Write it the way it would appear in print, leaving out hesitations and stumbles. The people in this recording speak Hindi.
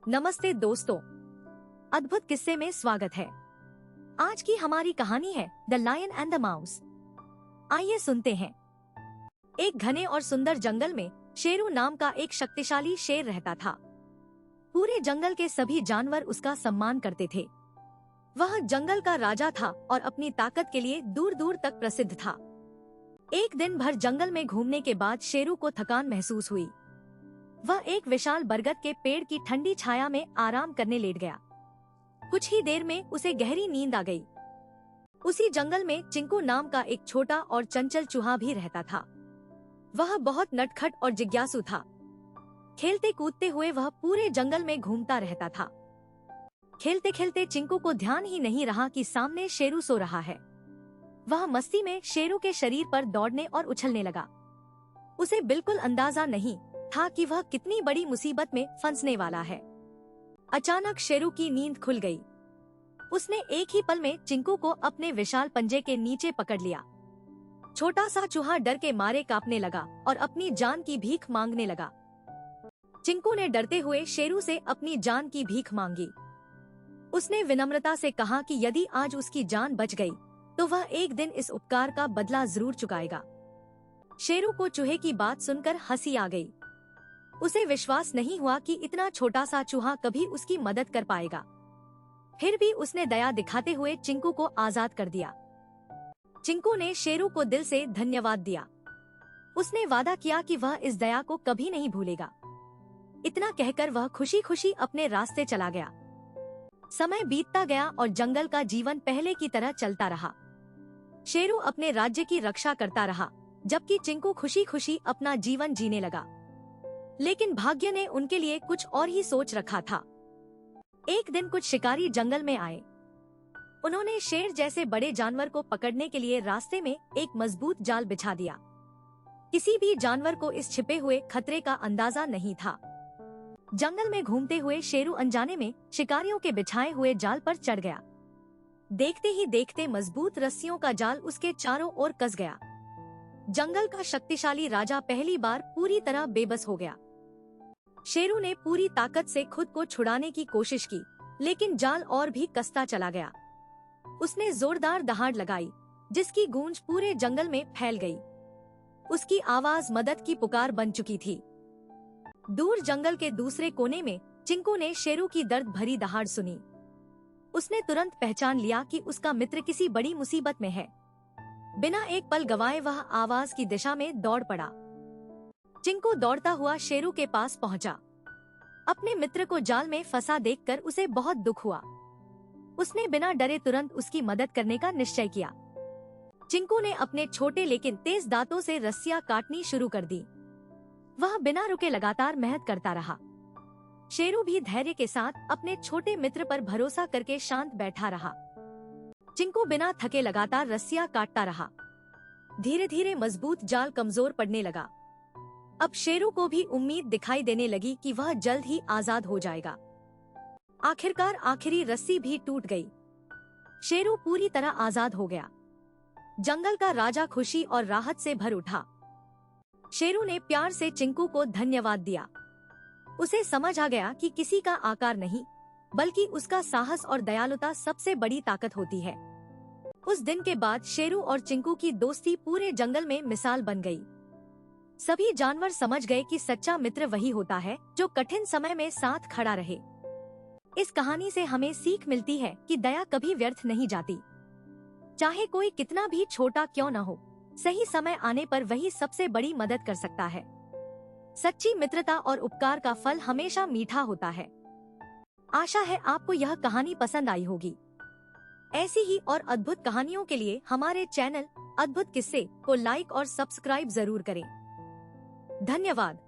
नमस्ते दोस्तों, अद्भुत किस्से में स्वागत है। आज की हमारी कहानी है the lion and the mouse. आइए सुनते हैं। एक घने और सुंदर जंगल में शेरू नाम का एक शक्तिशाली शेर रहता था। पूरे जंगल के सभी जानवर उसका सम्मान करते थे। वह जंगल का राजा था और अपनी ताकत के लिए दूर दूर तक प्रसिद्ध था। एक दिन भर जंगल में घूमने के बाद शेरू को थकान महसूस हुई। वह एक विशाल बरगद के पेड़ की ठंडी छाया में आराम करने लेट गया। कुछ ही देर में उसे गहरी नींद आ गई। उसी जंगल में चिंकू नाम का एक छोटा और चंचल चूहा भी रहता था। वह बहुत नटखट और जिज्ञासु था। खेलते कूदते हुए वह पूरे जंगल में घूमता रहता था। खेलते खेलते चिंकू को ध्यान ही नहीं रहा कि सामने शेरू सो रहा है। वह मस्ती में शेरू के शरीर पर दौड़ने और उछलने लगा। उसे बिल्कुल अंदाजा नहीं था कि वह कितनी बड़ी मुसीबत में फंसने वाला है। अचानक शेरू की नींद खुल गई। उसने एक ही पल में चिंकू को अपने विशाल पंजे के नीचे पकड़ लिया। छोटा सा चूहा डर के मारे कांपने लगा और अपनी जान की भीख मांगने लगा। चिंकू ने डरते हुए शेरू से अपनी जान की भीख मांगी। उसने विनम्रता से कहा कि यदि आज उसकी जान बच गई तो वह एक दिन इस उपकार का बदला जरूर चुकाएगा। शेरू को चूहे की बात सुनकर हंसी आ गई। उसे विश्वास नहीं हुआ कि इतना छोटा सा चूहा कभी उसकी मदद कर पाएगा। फिर भी उसने दया दिखाते हुए चिंकू को आजाद कर दिया। चिंकू ने शेरू को दिल से धन्यवाद दिया। उसने वादा किया कि वह इस दया को कभी नहीं भूलेगा। इतना कहकर वह खुशी खुशी अपने रास्ते चला गया। समय बीतता गया और जंगल का जीवन पहले की तरह चलता रहा। शेरू अपने राज्य की रक्षा करता रहा, जबकि चिंकू खुशी खुशी अपना जीवन जीने लगा। लेकिन भाग्य ने उनके लिए कुछ और ही सोच रखा था। एक दिन कुछ शिकारी जंगल में आए। उन्होंने शेर जैसे बड़े जानवर को पकड़ने के लिए रास्ते में एक मजबूत जाल बिछा दिया। किसी भी जानवर को इस छिपे हुए खतरे का अंदाजा नहीं था। जंगल में घूमते हुए शेरू अनजाने में शिकारियों के बिछाए हुए जाल पर चढ़ गया। देखते ही देखते मजबूत रस्सियों का जाल उसके चारों ओर कस गया। जंगल का शक्तिशाली राजा पहली बार पूरी तरह बेबस हो गया। शेरू ने पूरी ताकत से खुद को छुड़ाने की कोशिश की, लेकिन जाल और भी कसता चला गया। उसने जोरदार दहाड़ लगाई, जिसकी गूंज पूरे जंगल में फैल गई। उसकी आवाज मदद की पुकार बन चुकी थी। दूर जंगल के दूसरे कोने में चिंकू ने शेरू की दर्द भरी दहाड़ सुनी। उसने तुरंत पहचान लिया कि उसका मित्र किसी बड़ी मुसीबत में है। बिना एक पल गवाए वह आवाज की दिशा में दौड़ पड़ा। चिंकू दौड़ता हुआ शेरू के पास पहुंचा। अपने मित्र को जाल में फंसा देखकर उसे बहुत दुख हुआ। उसने बिना डरे तुरंत उसकी मदद करने का निश्चय किया। चिंकू ने अपने छोटे लेकिन तेज दांतों से रस्सियां काटनी शुरू कर दी। वह बिना रुके लगातार मेहनत करता रहा। शेरू भी धैर्य के साथ अपने छोटे मित्र पर भरोसा करके शांत बैठा रहा। चिंकू बिना थके लगातार रस्सियां काटता रहा। धीरे धीरे मजबूत जाल कमजोर पड़ने लगा। अब शेरू को भी उम्मीद दिखाई देने लगी कि वह जल्द ही आजाद हो जाएगा। आखिरकार आखिरी रस्सी भी टूट गई। शेरू पूरी तरह आजाद हो गया। जंगल का राजा खुशी और राहत से भर उठा। शेरू ने प्यार से चिंकू को धन्यवाद दिया। उसे समझ आ गया कि किसी का आकार नहीं, बल्कि उसका साहस और दयालुता सबसे बड़ी ताकत होती है। उस दिन के बाद शेरू और चिंकू की दोस्ती पूरे जंगल में मिसाल बन गई। सभी जानवर समझ गए कि सच्चा मित्र वही होता है जो कठिन समय में साथ खड़ा रहे। इस कहानी से हमें सीख मिलती है कि दया कभी व्यर्थ नहीं जाती। चाहे कोई कितना भी छोटा क्यों न हो, सही समय आने पर वही सबसे बड़ी मदद कर सकता है। सच्ची मित्रता और उपकार का फल हमेशा मीठा होता है। आशा है आपको यह कहानी पसंद आई होगी। ऐसी ही और अद्भुत कहानियों के लिए हमारे चैनल अद्भुत किस्से को लाइक और सब्सक्राइब जरूर करें। धन्यवाद।